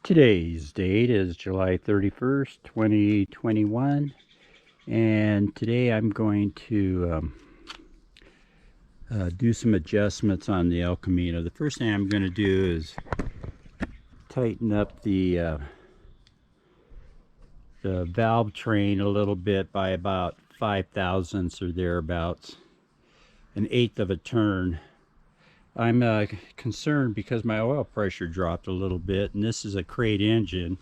Today's date is July 31st, 2021, and today I'm going to do some adjustments on the El Camino. The first thing I'm going to do is tighten up the valve train a little bit by about 5 thousandths or thereabouts, an eighth of a turn. I'm concerned because my oil pressure dropped a little bit, and this is a crate engine.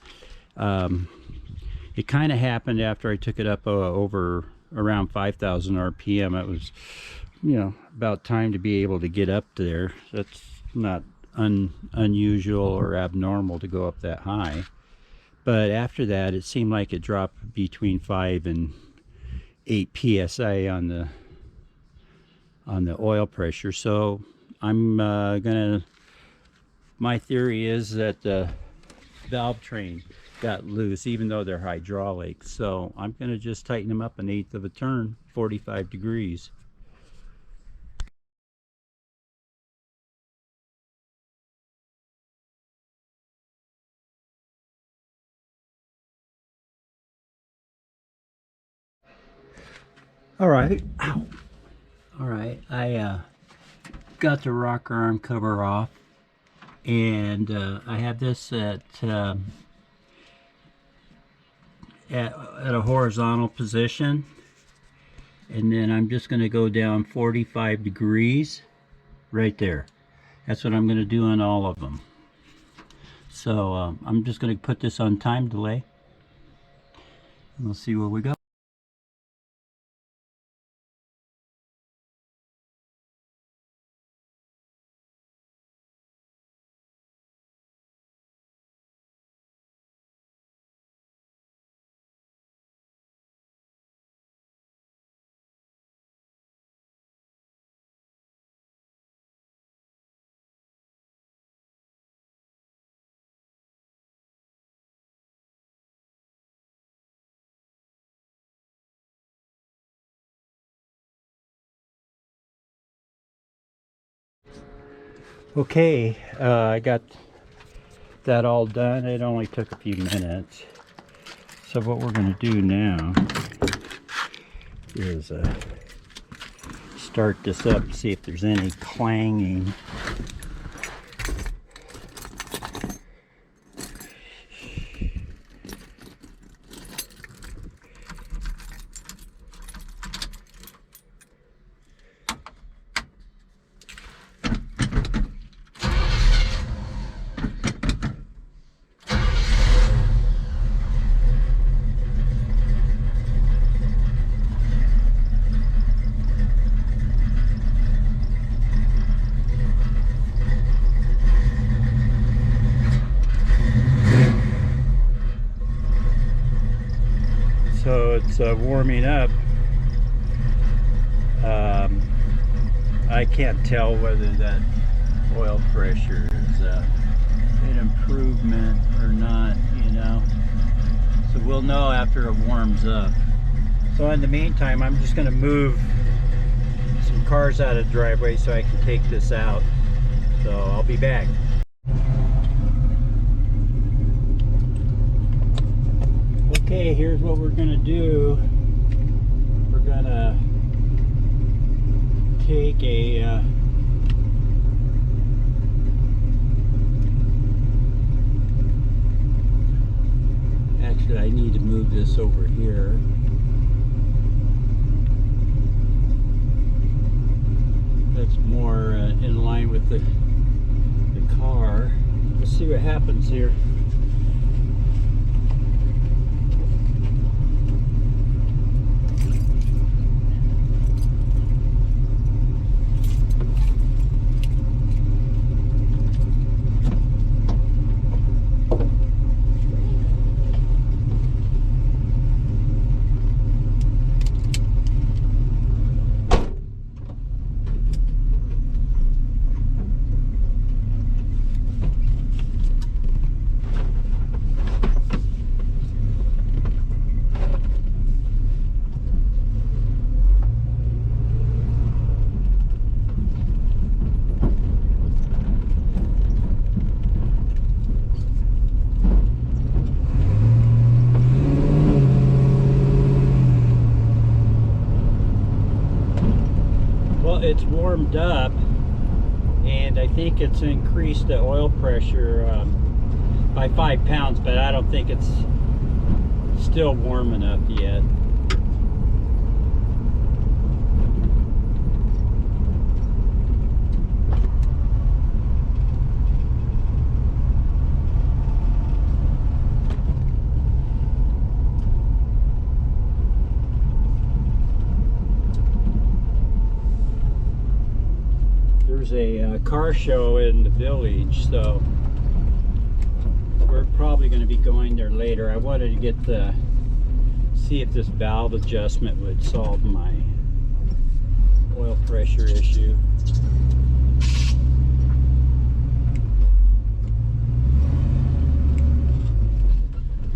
It kind of happened after I took it up over around 5,000 RPM. It was, about time to be able to get up there. That's not unusual or abnormal to go up that high. But after that, it seemed like it dropped between 5 and 8 psi on the oil pressure. So I'm my theory is that the valve train got loose, even though they're hydraulic. So I'm gonna just tighten them up an eighth of a turn, 45 degrees. All right. Ow. All right, I got the rocker arm cover off, and I have this at a horizontal position, and then I'm just going to go down 45 degrees right there. That's what I'm going to do on all of them. So I'm just going to put this on time delay, and we'll see where we go. Okay, I got that all done. It only took a few minutes. So what we're going to do now is start this up and see if there's any clanging. So it's warming up. I can't tell whether that oil pressure is an improvement or not, so we'll know after it warms up. So in the meantime, I'm just going to move some cars out of the driveway so I can take this out. So I'll be back. Okay, here's what we're gonna do. We're gonna take a actually I need to move this over here. That's more in line with the car. Let's see what happens here. it's warmed up, and I think it's increased the oil pressure by 5 pounds, but I don't think it's still warm enough yet. There's a car show in the village, so we're probably going to be going there later. I wanted to get see if this valve adjustment would solve my oil pressure issue.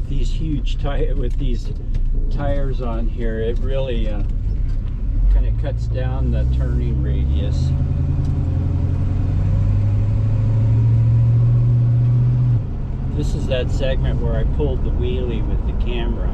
These huge with these tires on here, it really kind of cuts down the turning radius. This is that segment where I pulled the wheelie with the camera.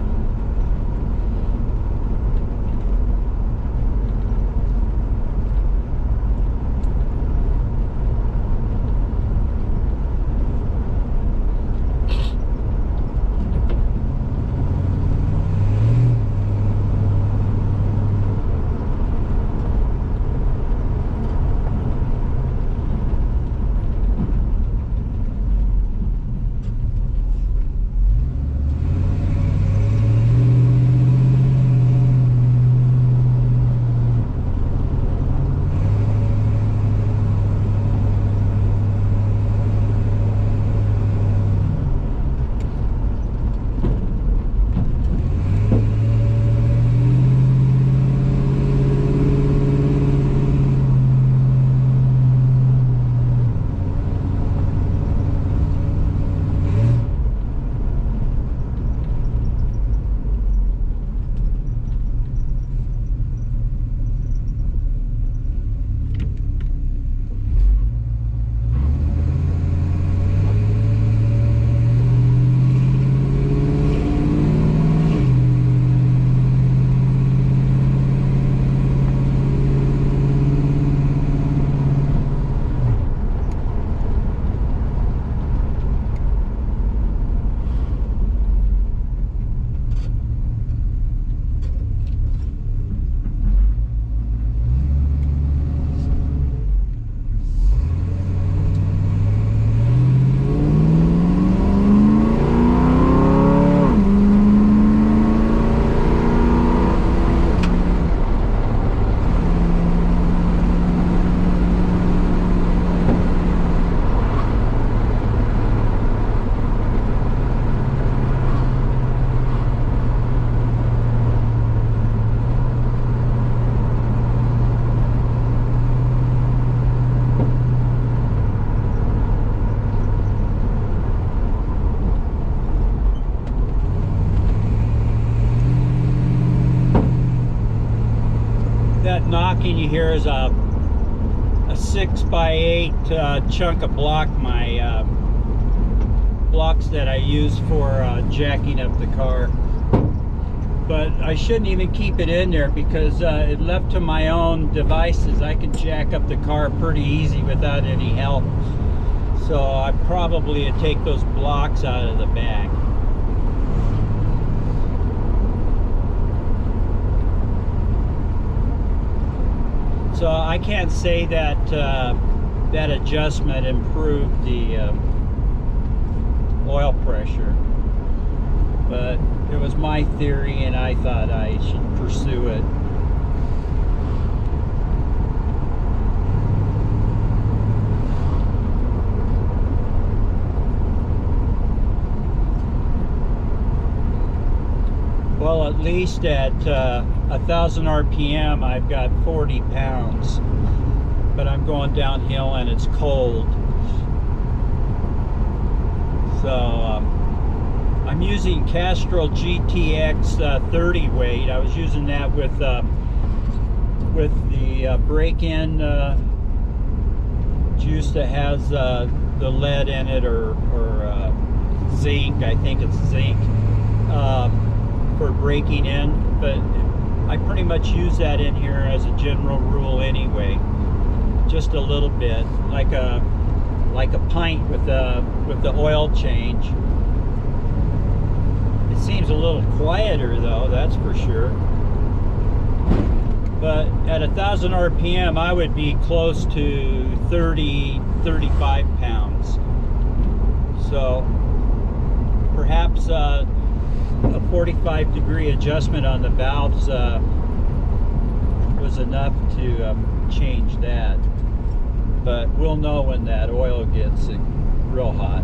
Knocking you hear is a 6x8 chunk of block, my blocks that I use for jacking up the car. But I shouldn't even keep it in there, because it left to my own devices, I can jack up the car pretty easy without any help. So I probably take those blocks out of the back. So I can't say that that adjustment improved the oil pressure, but it was my theory and I thought I should pursue it. Well, at least at 1,000 RPM, I've got 40 pounds, but I'm going downhill and it's cold. So I'm using Castrol GTX 30 weight. I was using that with the break-in juice that has the lead in it, or zinc. I think it's zinc. For breaking in, but I pretty much use that in here as a general rule anyway. Just a little bit, like a pint with the oil change. It seems a little quieter though, that's for sure. But at 1,000 RPM, I would be close to 30, 35 pounds. So perhaps a 45-degree adjustment on the valves was enough to change that. But we'll know when that oil gets real hot.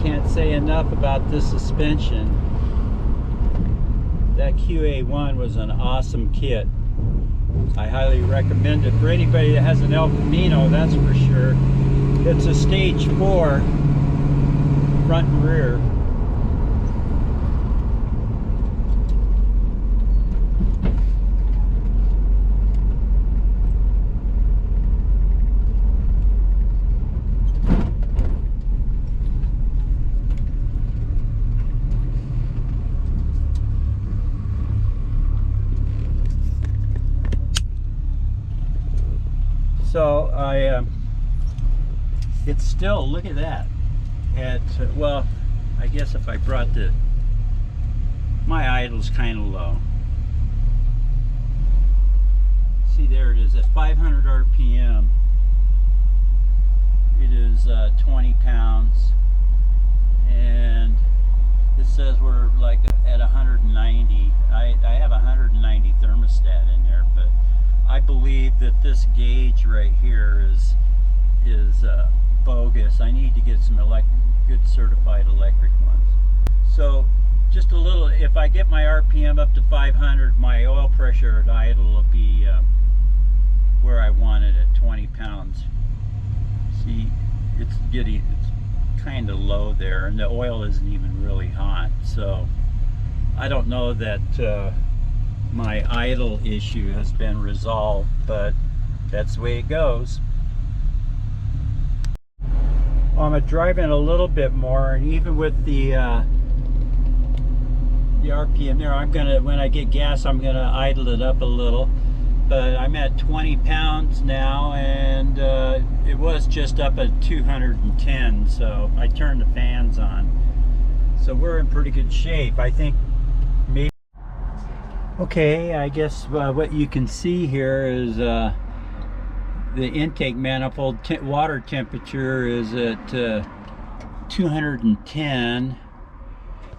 Can't say enough about this suspension. That QA1 was an awesome kit. I highly recommend it for anybody that has an El Camino, that's for sure. It's a stage 4 front and rear. So it's still, look at that. Well, I guess if I brought my idle's kind of low. See, there it is at 500 RPM. It is 20 pounds, and it says we're like at 190. I have a 190 thermostat in there, but I believe that this gauge right here is bogus. I need to get some good certified electric ones. So just a little, if I get my RPM up to 500, my oil pressure at idle will be where I want it at 20 pounds. See, it's kind of low there, and the oil isn't even really hot. So I don't know that my idle issue has been resolved, but that's the way it goes. I'm driving a little bit more, and even with the RPM there, when I get gas, I'm gonna idle it up a little. But I'm at 20 pounds now, and it was just up at 210, so I turned the fans on. So we're in pretty good shape. I think maybe. Okay, I guess what you can see here is the intake manifold water temperature is at 210,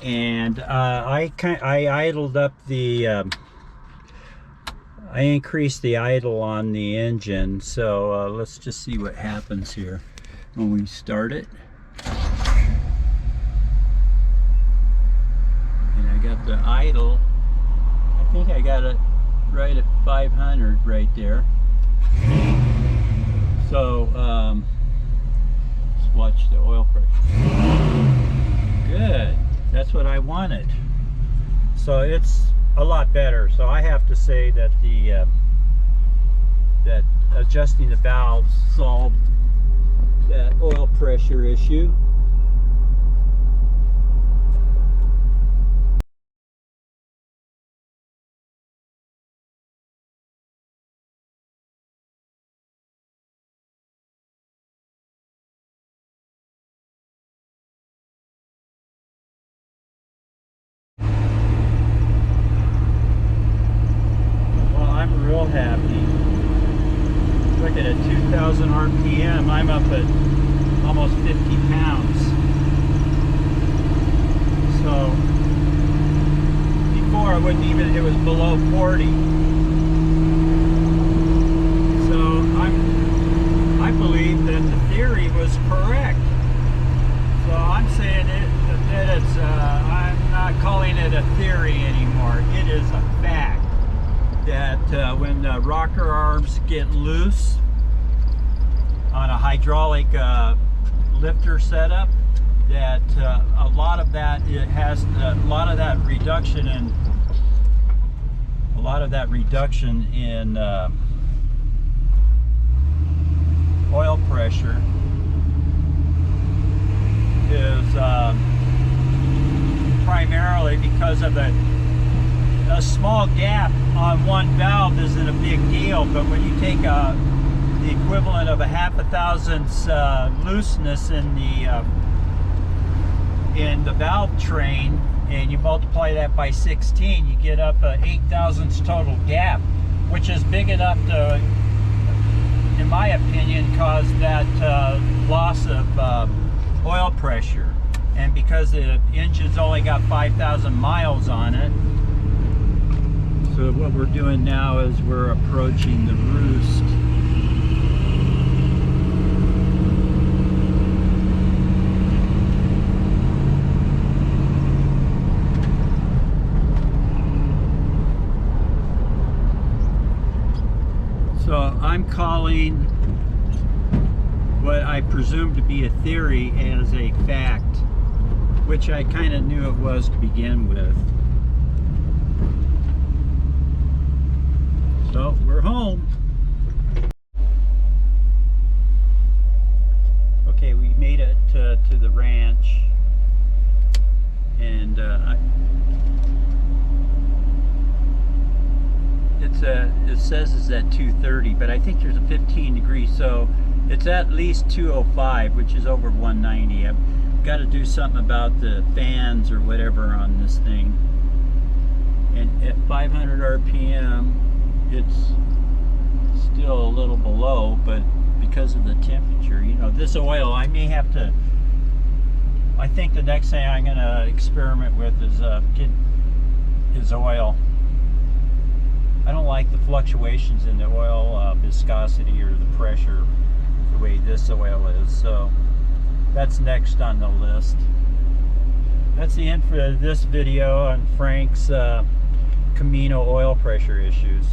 and I idled up the I increased the idle on the engine. So let's just see what happens here when we start it. And I got the idle, I think I got it right at 500 right there. So let's watch the oil pressure. Good, that's what I wanted. So it's a lot better. So I have to say that that adjusting the valves solved that oil pressure issue. Real happy. Looking at 2,000 RPM, I'm up at almost 50 pounds. So before I wouldn't even, it was below 40. So I believe that the theory was correct. So I'm saying that it's I'm not not calling it a theory anymore. It is a fact that when the rocker arms get loose on a hydraulic lifter setup, that a lot of that reduction in oil pressure is primarily because of a small gap on one valve isn't a big deal, but when you take the equivalent of a half a thousandths looseness in the valve train and you multiply that by 16, you get up a 8 thousandths total gap, which is big enough to, in my opinion, cause that loss of oil pressure. And because the engine's only got 5,000 miles on it, so what we're doing now is we're approaching the roost. So I'm calling what I presume to be a theory as a fact, which I kind of knew it was to begin with. So we're home. Okay, we made it to the ranch, and it says it's at 230, but I think there's a 15 degrees, so it's at least 205, which is over 190. I've got to do something about the fans or whatever on this thing. And at 500 RPM, it's still a little below, but because of the temperature, you know, this oil, I may have to, I think the next thing I'm going to experiment with is oil. I don't like the fluctuations in the oil viscosity or the pressure the way this oil is, so that's next on the list. That's the end for this video on Frank's Camino oil pressure issues.